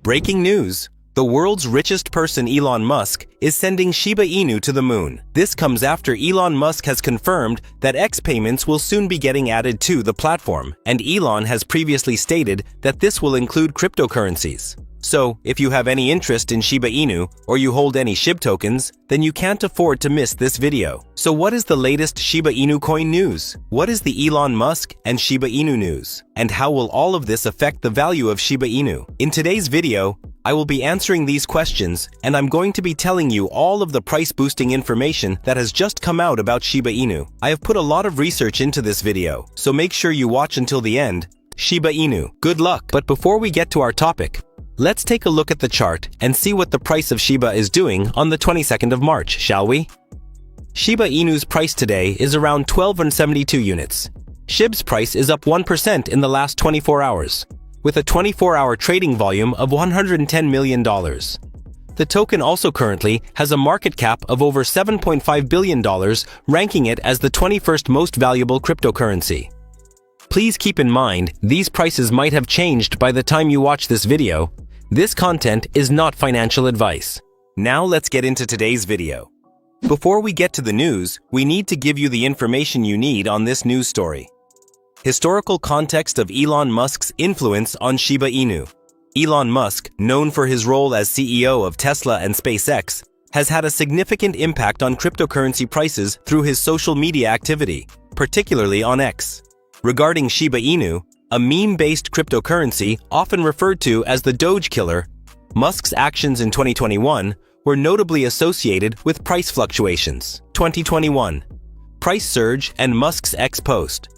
Breaking news! The world's richest person, Elon Musk, is sending Shiba Inu to the moon. This comes after Elon Musk has confirmed that X payments will soon be getting added to the platform, and Elon has previously stated that this will include cryptocurrencies. So, if you have any interest in Shiba Inu or you hold any SHIB tokens, then you can't afford to miss this video. So what is the latest Shiba Inu coin news? What is the Elon Musk and Shiba Inu news? And how will all of this affect the value of Shiba Inu? In today's video, I will be answering these questions, and I'm going to be telling you all of the price-boosting information that has just come out about Shiba Inu. I have put a lot of research into this video, so make sure you watch until the end. Shiba Inu. Good luck! But before we get to our topic, let's take a look at the chart and see what the price of Shiba is doing on the 22nd of March, shall we? Shiba Inu's price today is around 12.72 units. SHIB's price is up 1% in the last 24 hours, with a 24-hour trading volume of $110 million. The token also currently has a market cap of over $7.5 billion, ranking it as the 21st most valuable cryptocurrency. Please keep in mind, these prices might have changed by the time you watch this video. This content is not financial advice. Now let's get into today's video. Before we get to the news, we need to give you the information you need on this news story. Historical context of Elon Musk's influence on Shiba Inu. Elon Musk, known for his role as CEO of Tesla and SpaceX, has had a significant impact on cryptocurrency prices through his social media activity, particularly on X. Regarding Shiba Inu, a meme-based cryptocurrency often referred to as the Doge killer, Musk's actions in 2021 were notably associated with price fluctuations. 2021. Price surge and Musk's X post.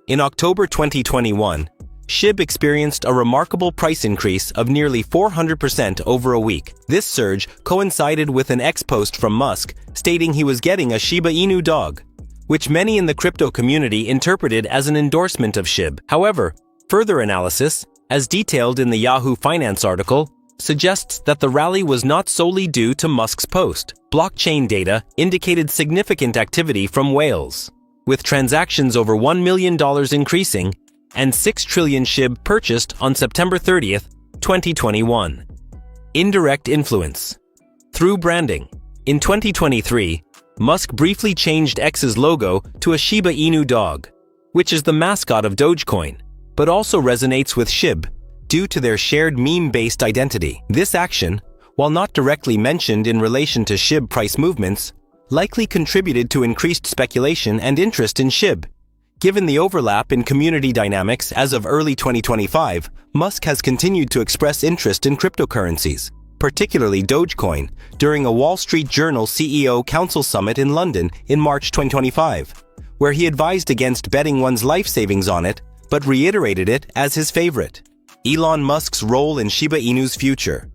In October 2021, SHIB experienced a remarkable price increase of nearly 400% over a week. This surge coincided with an X post from Musk stating he was getting a Shiba Inu dog, which many in the crypto community interpreted as an endorsement of SHIB. However, further analysis, as detailed in the Yahoo Finance article, suggests that the rally was not solely due to Musk's post. Blockchain data indicated significant activity from whales, with transactions over $1 million increasing and 6 trillion SHIB purchased on September 30th, 2021. Indirect influence. Through branding. In 2023, Musk briefly changed X's logo to a Shiba Inu dog, which is the mascot of Dogecoin, but also resonates with SHIB due to their shared meme-based identity. This action, while not directly mentioned in relation to SHIB price movements, likely contributed to increased speculation and interest in SHIB. Given the overlap in community dynamics as of early 2025, Musk has continued to express interest in cryptocurrencies, particularly Dogecoin, during a Wall Street Journal CEO Council Summit in London in March 2025, where he advised against betting one's life savings on it, but reiterated it as his favorite. Elon Musk's role in Shiba Inu's future.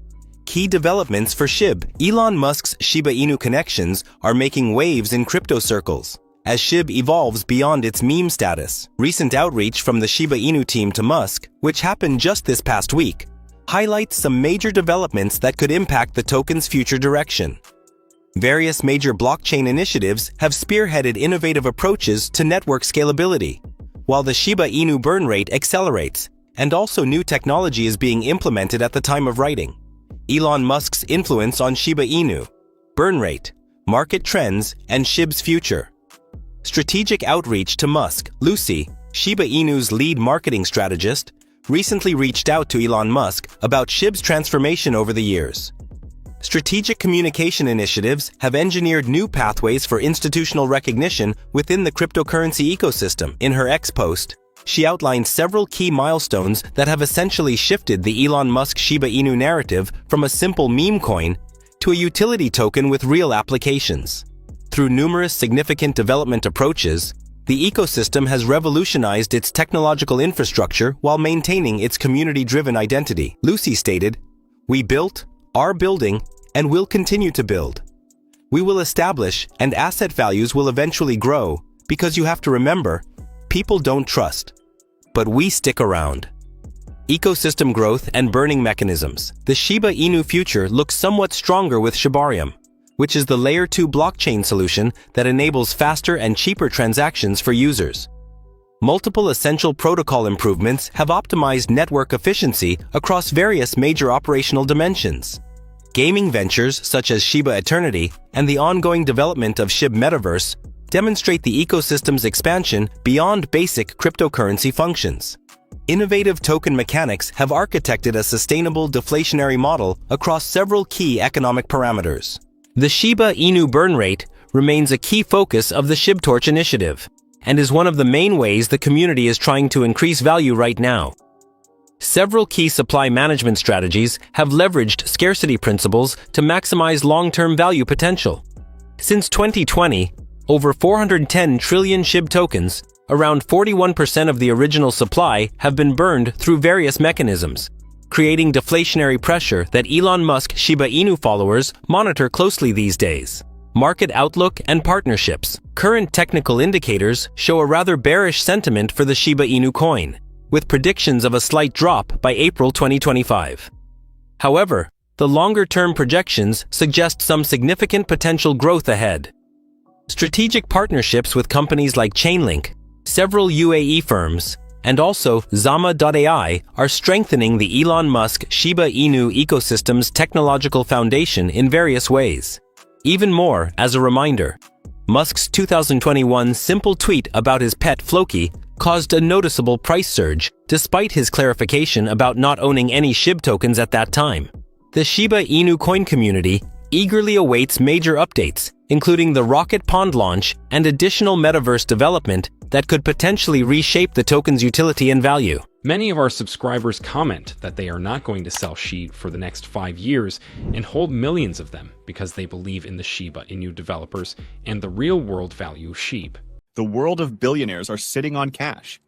Key developments for SHIB. Elon Musk's Shiba Inu connections are making waves in crypto circles as SHIB evolves beyond its meme status. Recent outreach from the Shiba Inu team to Musk, which happened just this past week, highlights some major developments that could impact the token's future direction. Various major blockchain initiatives have spearheaded innovative approaches to network scalability, while the Shiba Inu burn rate accelerates, and also new technology is being implemented at the time of writing. Elon Musk's influence on Shiba Inu, burn rate, market trends, and SHIB's future. Strategic outreach to Musk. Lucy, Shiba Inu's lead marketing strategist, recently reached out to Elon Musk about SHIB's transformation over the years. Strategic communication initiatives have engineered new pathways for institutional recognition within the cryptocurrency ecosystem. In her X post, she outlined several key milestones that have essentially shifted the Elon Musk Shiba Inu narrative from a simple meme coin to a utility token with real applications. Through numerous significant development approaches, the ecosystem has revolutionized its technological infrastructure while maintaining its community-driven identity. Lucy stated, "We built, are building, and will continue to build. We will establish, and asset values will eventually grow, because you have to remember, people don't trust. But we stick around." Ecosystem growth and burning mechanisms. The Shiba Inu future looks somewhat stronger with Shibarmy, which is the Layer 2 blockchain solution that enables faster and cheaper transactions for users. Multiple essential protocol improvements have optimized network efficiency across various major operational dimensions. Gaming ventures such as Shiba Eternity and the ongoing development of SHIB Metaverse demonstrate the ecosystem's expansion beyond basic cryptocurrency functions. Innovative token mechanics have architected a sustainable deflationary model across several key economic parameters. The Shiba Inu burn rate remains a key focus of the SHIBTorch initiative and is one of the main ways the community is trying to increase value right now. Several key supply management strategies have leveraged scarcity principles to maximize long-term value potential. Since 2020, over 410 trillion SHIB tokens, around 41% of the original supply, have been burned through various mechanisms, creating deflationary pressure that Elon Musk Shiba Inu followers monitor closely these days. Market outlook and partnerships. Current technical indicators show a rather bearish sentiment for the Shiba Inu coin, with predictions of a slight drop by April 2025. However, the longer-term projections suggest some significant potential growth ahead. Strategic partnerships with companies like Chainlink, several UAE firms, and also Zama.ai are strengthening the Elon Musk Shiba Inu ecosystem's technological foundation in various ways. Even more, as a reminder, Musk's 2021 simple tweet about his pet Floki caused a noticeable price surge, despite his clarification about not owning any SHIB tokens at that time. The Shiba Inu coin community eagerly awaits major updates, including the Rocket Pond launch and additional metaverse development that could potentially reshape the token's utility and value. Many of our subscribers comment that they are not going to sell SHIB for the next 5 years and hold millions of them because they believe in the Shiba Inu developers and the real-world value of SHIB. The world of billionaires are sitting on cash,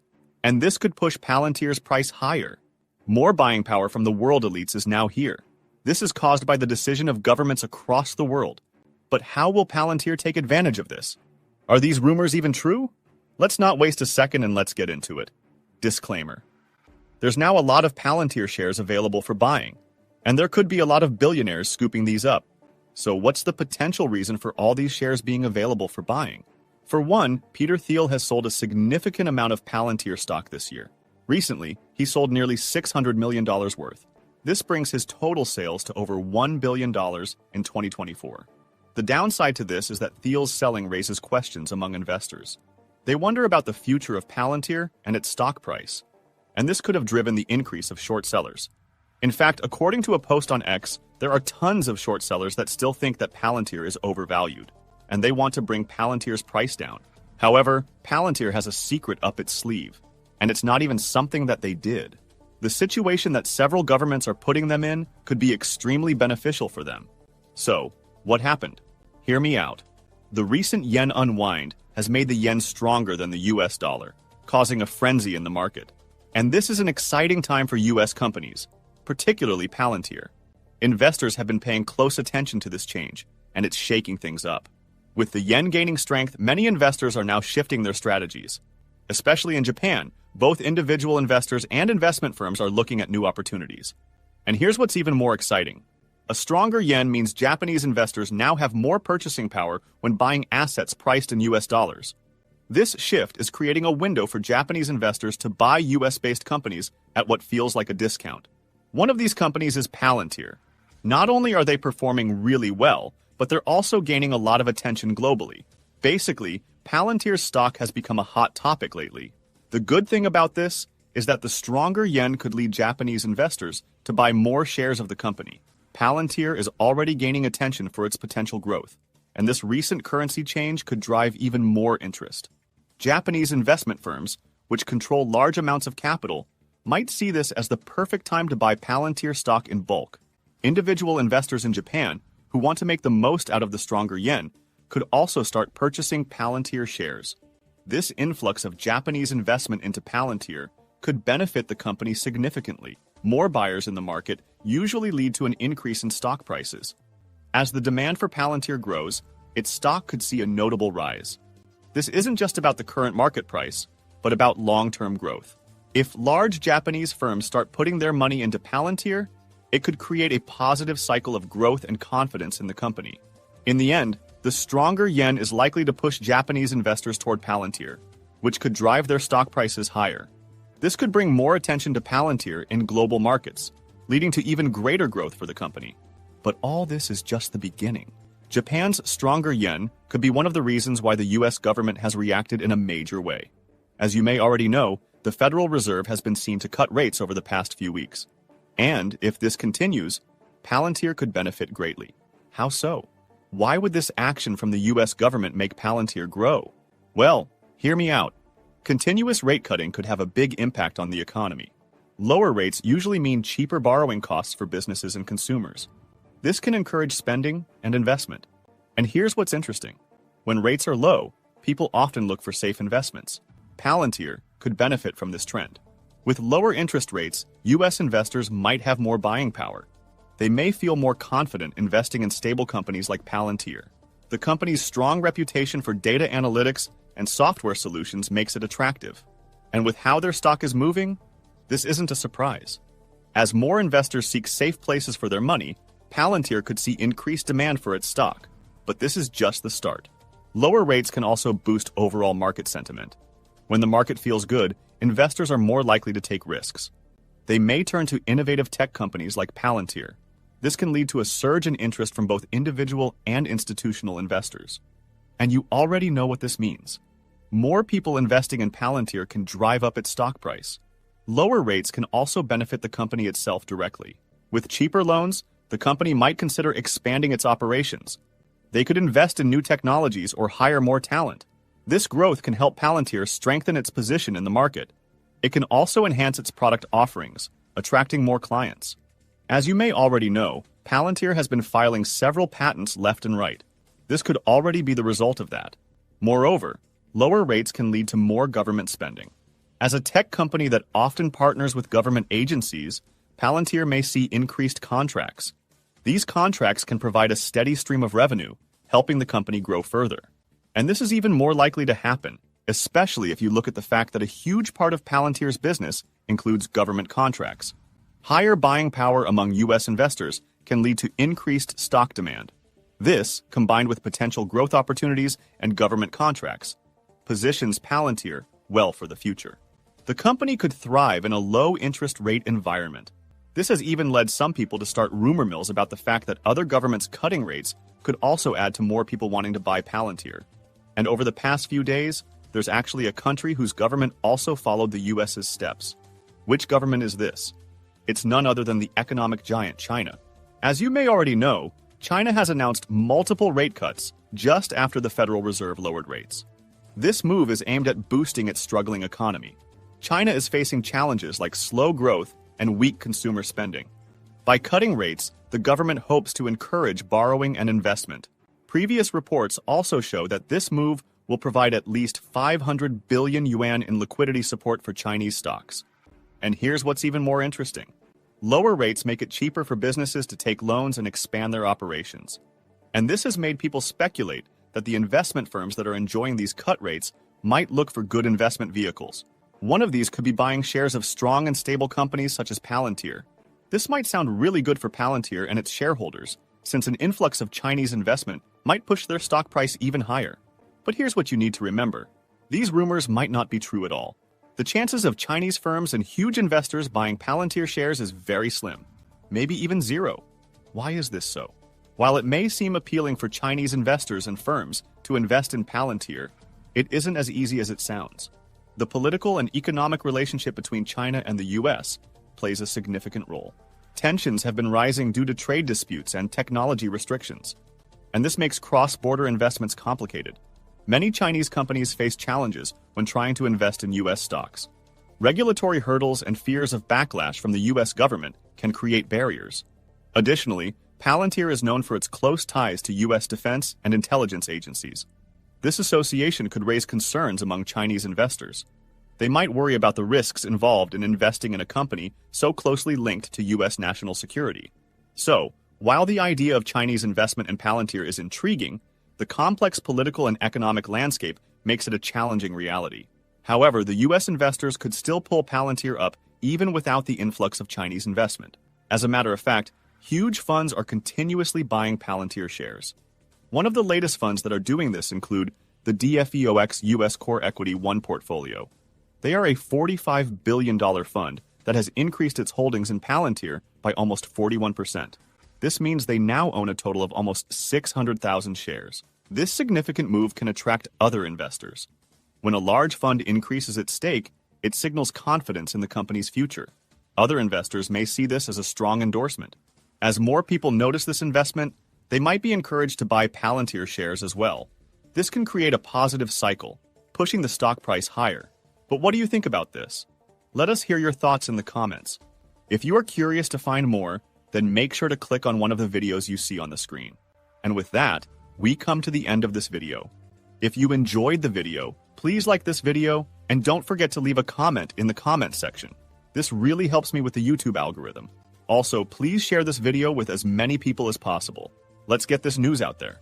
and this could push Palantir's price higher. More buying power from the world elites is now here. This is caused by the decision of governments across the world. But how will Palantir take advantage of this? Are these rumors even true? Let's not waste a second and let's get into it. Disclaimer. There's now a lot of Palantir shares available for buying, and there could be a lot of billionaires scooping these up. So what's the potential reason for all these shares being available for buying? For one, Peter Thiel has sold a significant amount of Palantir stock this year. Recently, he sold nearly $600 million worth. This brings his total sales to over $1 billion in 2024. The downside to this is that Thiel's selling raises questions among investors. They wonder about the future of Palantir and its stock price, and this could have driven the increase of short sellers. In fact, according to a post on X, there are tons of short sellers that still think that Palantir is overvalued, and they want to bring Palantir's price down. However, Palantir has a secret up its sleeve, and it's not even something that they did. The situation that several governments are putting them in could be extremely beneficial for them. So, what happened? Hear me out. The recent yen unwind has made the yen stronger than the US dollar, causing a frenzy in the market. And this is an exciting time for US companies, particularly Palantir. Investors have been paying close attention to this change, and it's shaking things up. With the yen gaining strength, many investors are now shifting their strategies. Especially in Japan, both individual investors and investment firms are looking at new opportunities. And here's what's even more exciting. A stronger yen means Japanese investors now have more purchasing power when buying assets priced in US dollars. This shift is creating a window for Japanese investors to buy US-based companies at what feels like a discount. One of these companies is Palantir. Not only are they performing really well, but they're also gaining a lot of attention globally. Basically, Palantir's stock has become a hot topic lately. The good thing about this is that the stronger yen could lead Japanese investors to buy more shares of the company. Palantir is already gaining attention for its potential growth, and this recent currency change could drive even more interest. Japanese investment firms, which control large amounts of capital, might see this as the perfect time to buy Palantir stock in bulk. Individual investors in Japan, who want to make the most out of the stronger yen, could also start purchasing Palantir shares. This influx of Japanese investment into Palantir could benefit the company significantly. More buyers in the market usually lead to an increase in stock prices. As the demand for Palantir grows, its stock could see a notable rise. This isn't just about the current market price, but about long-term growth. If large Japanese firms start putting their money into Palantir, it could create a positive cycle of growth and confidence in the company. In the end, the stronger yen is likely to push Japanese investors toward Palantir, which could drive their stock prices higher. This could bring more attention to Palantir in global markets, leading to even greater growth for the company. But all this is just the beginning. Japan's stronger yen could be one of the reasons why the US government has reacted in a major way. As you may already know, the Federal Reserve has been seen to cut rates over the past few weeks. And if this continues, Palantir could benefit greatly. How so? Why would this action from the US government make Palantir grow? Well, hear me out. Continuous rate cutting could have a big impact on the economy. Lower rates usually mean cheaper borrowing costs for businesses and consumers. This can encourage spending and investment. And here's what's interesting. When rates are low, people often look for safe investments. Palantir could benefit from this trend. With lower interest rates, US investors might have more buying power. They may feel more confident investing in stable companies like Palantir. The company's strong reputation for data analytics and software solutions makes it attractive. And with how their stock is moving, this isn't a surprise. As more investors seek safe places for their money, Palantir could see increased demand for its stock. But this is just the start. Lower rates can also boost overall market sentiment. When the market feels good, investors are more likely to take risks. They may turn to innovative tech companies like Palantir. This can lead to a surge in interest from both individual and institutional investors. And you already know what this means. More people investing in Palantir can drive up its stock price. Lower rates can also benefit the company itself directly. With cheaper loans, the company might consider expanding its operations. They could invest in new technologies or hire more talent. This growth can help Palantir strengthen its position in the market. It can also enhance its product offerings, attracting more clients. As you may already know, Palantir has been filing several patents left and right. This could already be the result of that. Moreover, lower rates can lead to more government spending. As a tech company that often partners with government agencies, Palantir may see increased contracts. These contracts can provide a steady stream of revenue, helping the company grow further. And this is even more likely to happen, especially if you look at the fact that a huge part of Palantir's business includes government contracts. Higher buying power among US investors can lead to increased stock demand. This, combined with potential growth opportunities and government contracts, positions Palantir well for the future. The company could thrive in a low-interest rate environment. This has even led some people to start rumor mills about the fact that other governments cutting rates could also add to more people wanting to buy Palantir. And over the past few days, there's actually a country whose government also followed the US's steps. Which government is this? It's none other than the economic giant China. As you may already know, China has announced multiple rate cuts just after the Federal Reserve lowered rates. This move is aimed at boosting its struggling economy. China is facing challenges like slow growth and weak consumer spending. By cutting rates, the government hopes to encourage borrowing and investment. Previous reports also show that this move will provide at least 500 billion yuan in liquidity support for Chinese stocks. And here's what's even more interesting. Lower rates make it cheaper for businesses to take loans and expand their operations. And this has made people speculate that the investment firms that are enjoying these cut rates might look for good investment vehicles. One of these could be buying shares of strong and stable companies such as Palantir. This might sound really good for Palantir and its shareholders, since an influx of Chinese investment might push their stock price even higher. But here's what you need to remember. These rumors might not be true at all. The chances of Chinese firms and huge investors buying Palantir shares is very slim, maybe even zero. Why is this so? While it may seem appealing for Chinese investors and firms to invest in Palantir, it isn't as easy as it sounds. The political and economic relationship between China and the US plays a significant role. Tensions have been rising due to trade disputes and technology restrictions, and this makes cross-border investments complicated. Many Chinese companies face challenges when trying to invest in US stocks. Regulatory hurdles and fears of backlash from the US government can create barriers. Additionally, Palantir is known for its close ties to US defense and intelligence agencies. This association could raise concerns among Chinese investors. They might worry about the risks involved in investing in a company so closely linked to US national security. So, while the idea of Chinese investment in Palantir is intriguing, the complex political and economic landscape makes it a challenging reality. However, the US investors could still pull Palantir up even without the influx of Chinese investment. As a matter of fact, huge funds are continuously buying Palantir shares. One of the latest funds that are doing this include the DFEOX US Core Equity 1 portfolio. They are a $45 billion fund that has increased its holdings in Palantir by almost 41%. This means they now own a total of almost 600,000 shares. This significant move can attract other investors. When a large fund increases its stake, it signals confidence in the company's future. Other investors may see this as a strong endorsement. As more people notice this investment, they might be encouraged to buy Palantir shares as well. This can create a positive cycle, pushing the stock price higher. But what do you think about this? Let us hear your thoughts in the comments. If you are curious to find more, then make sure to click on one of the videos you see on the screen. And with that, we come to the end of this video. If you enjoyed the video, please like this video and don't forget to leave a comment in the comments section. This really helps me with the YouTube algorithm. Also, please share this video with as many people as possible. Let's get this news out there.